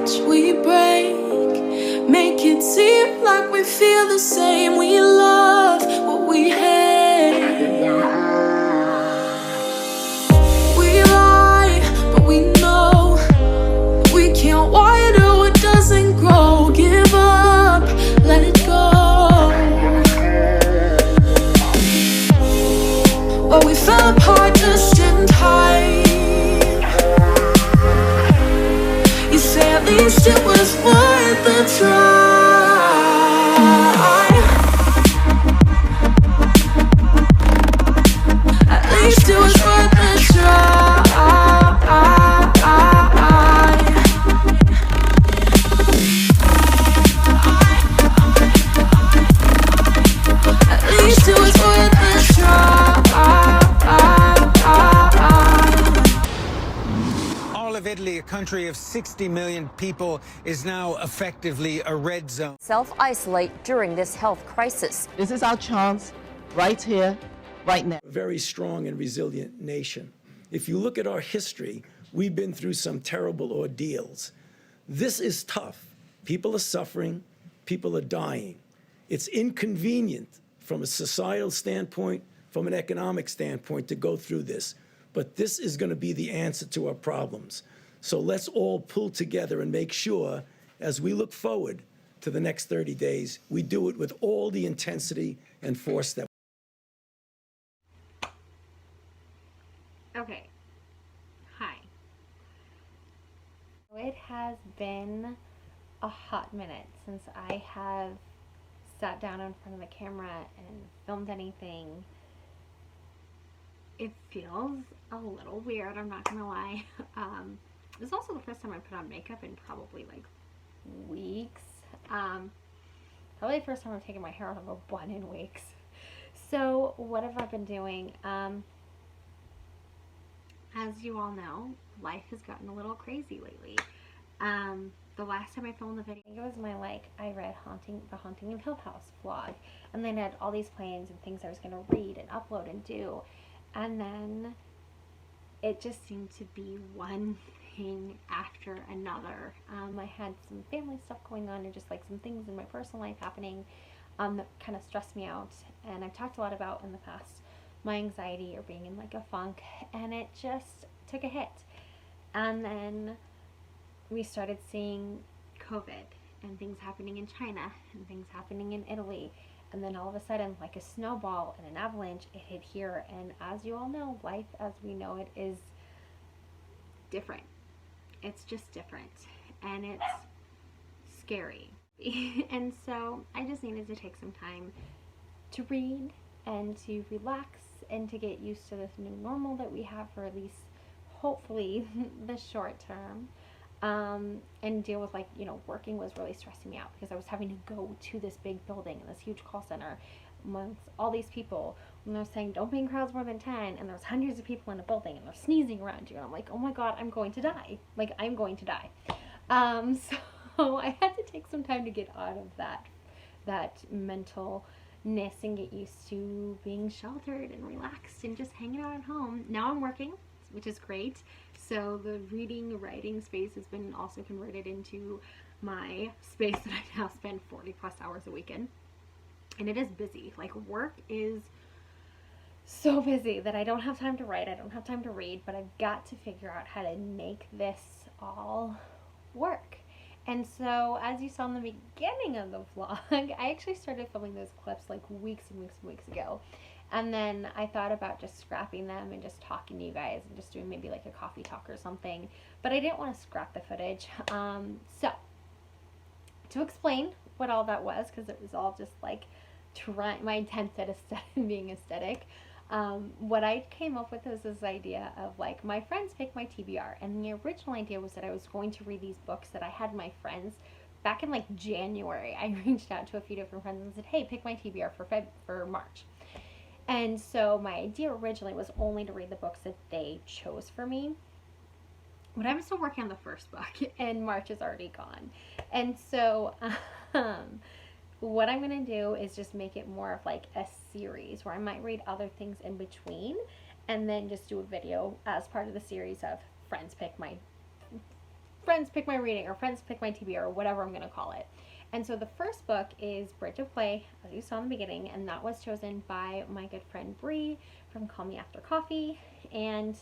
hearts we break, make it seem like we feel the same. We love what we hate. We lie, but we know we can't water what doesn't grow. Give up, let it go. But we fell apart just in time. You say at least it was worth the try. At least it was worth the try. At least it was worth the try. All of Italy, a country of 60 million people, is now effectively a red zone. Self-isolate during this health crisis. This is our chance right here, right now. A very strong and resilient nation. If you look at our history, we've been through some terrible ordeals. This is tough. People are suffering, people are dying. It's inconvenient from a societal standpoint, from an economic standpoint to go through this. But this is going to be the answer to our problems. So let's all pull together and make sure, as we look forward to the next 30 days, we do it with all the intensity and force that. Okay. Hi. It has been a hot minute since I have sat down in front of the camera and filmed anything. It feels a little weird, I'm not gonna lie. This is also the first time I put on makeup in probably like weeks. Probably the first time I've taken my hair out of a bun in weeks. So what have I been doing? As you all know, life has gotten a little crazy lately. The last time I filmed the video, I think it was my I read the Haunting of Hill House vlog, and then I had all these plans and things I was gonna read and upload and do. And then it just seemed to be one thing after another. I had some family stuff going on and just some things in my personal life happening that kind of stressed me out. And I've talked a lot about in the past my anxiety or being in a funk, and it just took a hit. And then we started seeing COVID and things happening in China and things happening in Italy. And then all of a sudden, like a snowball and an avalanche, it hit here. And as you all know, life as we know it is different. It's just different. And it's scary. And so I just needed to take some time to read and to relax and to get used to this new normal that we have for at least, hopefully, the short term. And deal with working was really stressing me out because I was having to go to this big building and this huge call center amongst all these people, and they're saying don't be in crowds more than 10, and there's hundreds of people in a building and they're sneezing around you, and I'm like, oh my god, I'm going to die. I'm going to die. So I had to take some time to get out of that mentalness and get used to being sheltered and relaxed and just hanging out at home. Now I'm working, which is great. So the writing space has been also converted into my space that I now spend 40 plus hours a week in. And it is busy. Work is so busy that I don't have time to write, I don't have time to read, but I've got to figure out how to make this all work. And so, as you saw in the beginning of the vlog, I actually started filming those clips weeks and weeks and weeks ago. And then I thought about just scrapping them and just talking to you guys and just doing maybe a coffee talk or something. But I didn't want to scrap the footage. So, to explain what all that was, because it was all just my attempt at being aesthetic, what I came up with was this idea of my friends pick my TBR. And the original idea was that I was going to read these books that I had my friends back in January. I reached out to a few different friends and said, hey, pick my TBR for March. And so my idea originally was only to read the books that they chose for me. But I'm still working on the first book, and March is already gone. And so what I'm going to do is just make it more of a series where I might read other things in between, and then just do a video as part of the series of friends pick my friends pick my reading, or friends pick my TBR, or whatever I'm going to call it. And so the first book is Bridge of Clay, as you saw in the beginning, and that was chosen by my good friend Bree from Call Me After Coffee. And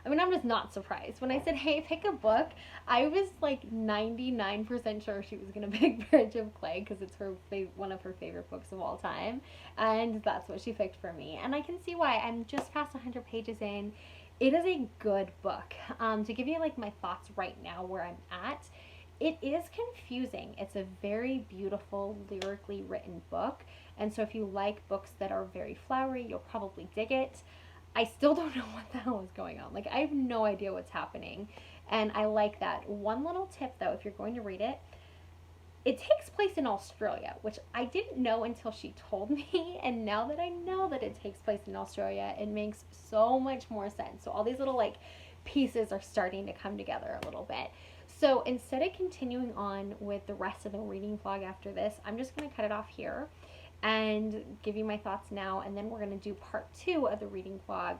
I mean, I'm just not surprised. When I said, hey, pick a book, I was like 99% sure she was going to pick Bridge of Clay because it's her one of her favorite books of all time. And that's what she picked for me. And I can see why. I'm just past 100 pages in. It is a good book. To give you like my thoughts right now where I'm at, it is confusing. It's a very beautiful, lyrically written book. And so if you like books that are very flowery, you'll probably dig it. I still don't know what the hell is going on. Like, I have no idea what's happening. And I like that. One little tip, though, if you're going to read it, it takes place in Australia, which I didn't know until she told me. And now that I know that it takes place in Australia, it makes so much more sense. So all these little, like, pieces are starting to come together a little bit. So instead of continuing on with the rest of the reading vlog after this, I'm just going to cut it off here and give you my thoughts now, and then we're going to do part 2 of the reading vlog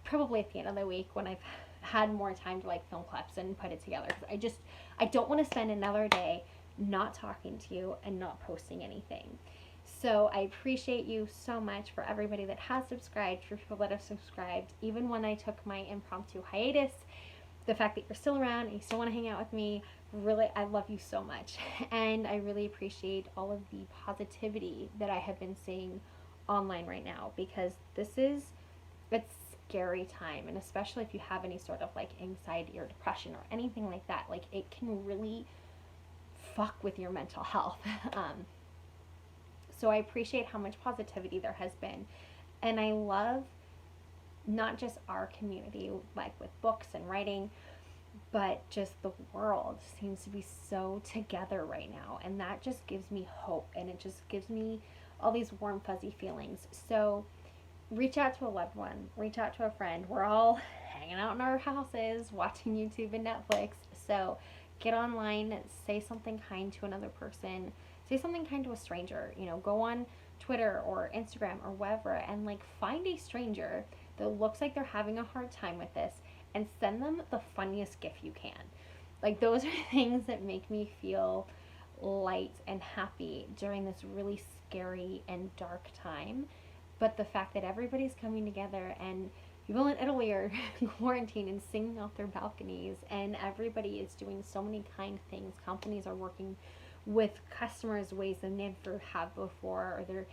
probably at the end of the week when I've had more time to like film clips and put it together, because I don't want to spend another day not talking to you and not posting anything. So I appreciate you so much for everybody that has subscribed, for people that have subscribed, even when I took my impromptu hiatus. The fact that you're still around and you still want to hang out with me, really, I love you so much. And I really appreciate all of the positivity that I have been seeing online right now, because it's scary time, and especially if you have any sort of like anxiety or depression or anything like that, like it can really fuck with your mental health. So I appreciate how much positivity there has been, and I love not just our community, like with books and writing, but just the world seems to be so together right now, and that just gives me hope, and it just gives me all these warm fuzzy feelings. So reach out to a loved one, reach out to a friend. We're all hanging out in our houses watching YouTube and Netflix, so get online, say something kind to another person, say something kind to a stranger. You know, go on Twitter or Instagram or wherever and like find a stranger that looks like they're having a hard time with this and send them the funniest gift you can. Like, those are things that make me feel light and happy during this really scary and dark time. But the fact that everybody's coming together, and people in Italy are quarantined and singing off their balconies, and everybody is doing so many kind things. Companies are working with customers ways they never have before, or they're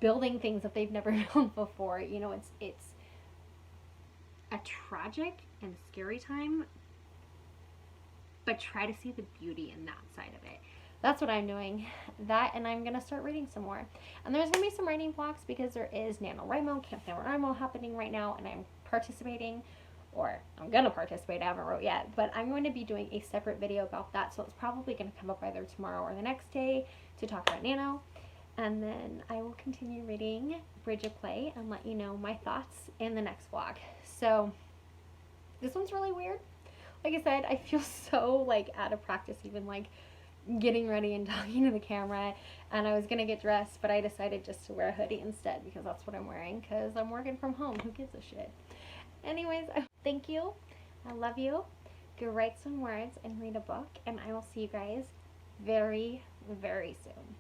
building things that they've never built before. You know, it's a tragic and scary time, but try to see the beauty in that side of it. That's what I'm doing. That, and I'm gonna start reading some more. And there's gonna be some writing vlogs because there is NaNoWriMo, Camp NaNoWriMo happening right now, and I'm participating, or I'm gonna participate. I haven't wrote yet, but I'm going to be doing a separate video about that. So it's probably gonna come up either tomorrow or the next day to talk about Nano. And then I will continue reading Bridge of Clay and let you know my thoughts in the next vlog. So this one's really weird. Like I said, I feel so like out of practice, even like getting ready and talking to the camera. And I was gonna get dressed, but I decided just to wear a hoodie instead because that's what I'm wearing, because I'm working from home. Who gives a shit? Anyways, thank you. I love you. Go write some words and read a book, and I will see you guys very, very soon.